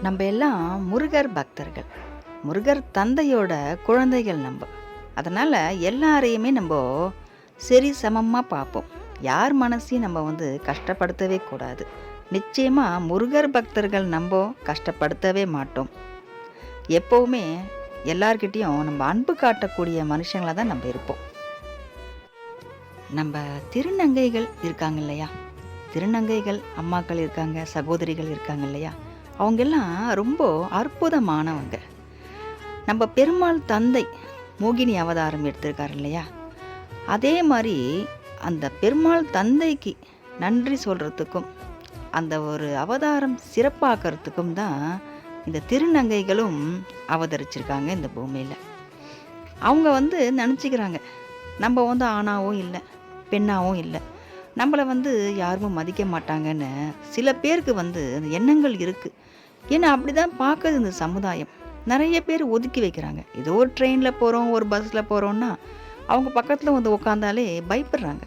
நம்ம எல்லாம் முருகர் பக்தர்கள். முருகர் தந்தையோட குழந்தைகள் நம்ம. அதனால் எல்லாரையுமே நம்ம சரி சமமாக பார்ப்போம். யார் மனசையும் நம்ம கஷ்டப்படுத்தவே கூடாது. நிச்சயமாக முருகர் பக்தர்கள் நம்ம கஷ்டப்படுத்தவே மாட்டோம். எப்போவுமே எல்லார்கிட்டேயும் நம்ம அன்பு காட்டக்கூடிய மனுஷங்களாக தான் நம்ம இருப்போம். நம்ம திருநங்கைகள் இருக்காங்க இல்லையா, திருநங்கைகள் அம்மாக்கள் இருக்காங்க, சகோதரிகள் இருக்காங்க இல்லையா, அவங்கெல்லாம் ரொம்ப அற்புதமானவங்க. நம்ம பெருமாள் தந்தை மோகினி அவதாரம் எடுத்திருக்காரு இல்லையா, அதே மாதிரி அந்த பெருமாள் தந்தைக்கு நன்றி சொல்கிறதுக்கும் அந்த ஒரு அவதாரம் சிறப்பாக்கிறதுக்கும் தான் இந்த திருநங்கைகளும் அவதரிச்சிருக்காங்க இந்த பூமியில். அவங்க நினச்சிக்கிறாங்க நம்ம ஆணாவும் இல்லை பெண்ணாவும் இல்லை, நம்மளை யாரும் மதிக்க மாட்டாங்கன்னு சில பேருக்கு அந்த எண்ணங்கள் இருக்குது. ஏன்னா அப்படி தான் பார்க்குது இந்த சமுதாயம். நிறைய பேர் ஒதுக்கி வைக்கிறாங்க. ஏதோ ஒரு ட்ரெயினில் போகிறோம், ஒரு பஸ்ஸில் போகிறோன்னா அவங்க பக்கத்தில் உட்காந்தாலே பயப்படுறாங்க,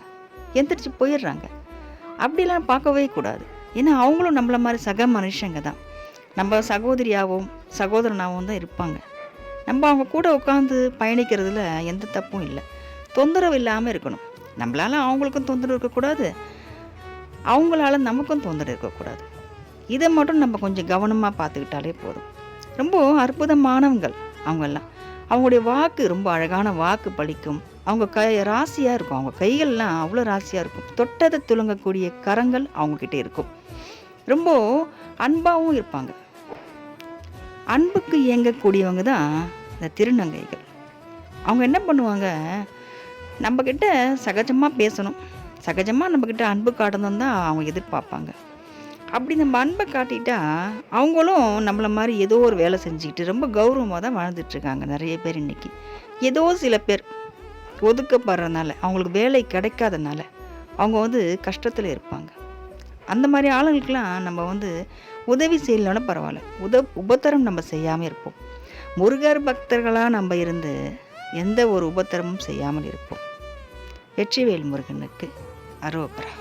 எந்திரிச்சு போயிடுறாங்க. அப்படிலாம் பார்க்கவே கூடாது. ஏன்னா அவங்களும் நம்மள மாதிரி சக மனுஷங்க தான். நம்ம சகோதரியாகவும் சகோதரனாகவும் தான் இருப்பாங்க. நம்ம அவங்க கூட உட்காந்து பயணிக்கிறதுல எந்த தப்பும் இல்லை. தொந்தரவு இல்லாமல் இருக்கணும். நம்மளால அவங்களுக்கும் தொந்தரவு இருக்கக்கூடாது, அவங்களால நமக்கும் தொந்தரவு இருக்கக்கூடாது. இதை மட்டும் நம்ம கொஞ்சம் கவனமாக பார்த்துக்கிட்டாலே போதும். ரொம்ப அற்புதமானவங்கள் அவங்கெல்லாம். அவங்களுடைய வாக்கு ரொம்ப அழகான வாக்கு பலிக்கும். அவங்க ராசியாக இருக்கும். அவங்க கைகள்லாம் அவ்வளோ ராசியாக இருக்கும். தொட்டதை துலங்கக்கூடிய கரங்கள் அவங்கக்கிட்ட இருக்கும். ரொம்ப அன்பாகவும் இருப்பாங்க. அன்புக்கு இயங்கக்கூடியவங்க தான் இந்த திருநங்கைகள். அவங்க என்ன பண்ணுவாங்க, நம்மக்கிட்ட சகஜமாக பேசணும், சகஜமாக நம்மக்கிட்ட அன்பு காட்டணும் தான் அவங்க எதிர்பார்ப்பாங்க. அப்படி நம்ம அன்பை காட்டிட்டா அவங்களும் நம்மளை மாதிரி ஏதோ ஒரு வேலை செஞ்சுக்கிட்டு ரொம்ப கௌரவமாக தான் வாழ்ந்துட்டுருக்காங்க நிறைய பேர் இன்றைக்கி. ஏதோ சில பேர் ஒதுக்கப்படுறதுனால, அவங்களுக்கு வேலை கிடைக்காதனால அவங்க கஷ்டத்தில் இருப்பாங்க. அந்த மாதிரி ஆளுங்களுக்கெல்லாம் நம்ம உதவி செய்யலன்னா பரவாயில்ல, உபத்திரம் நம்ம செய்யாமல் இருப்போம். முருகர் பக்தர்களாக நம்ம இருந்து எந்த ஒரு உபத்திரமும் செய்யாமல் இருப்போம். வெற்றிவேல் முருகனுக்கு அரோகரா.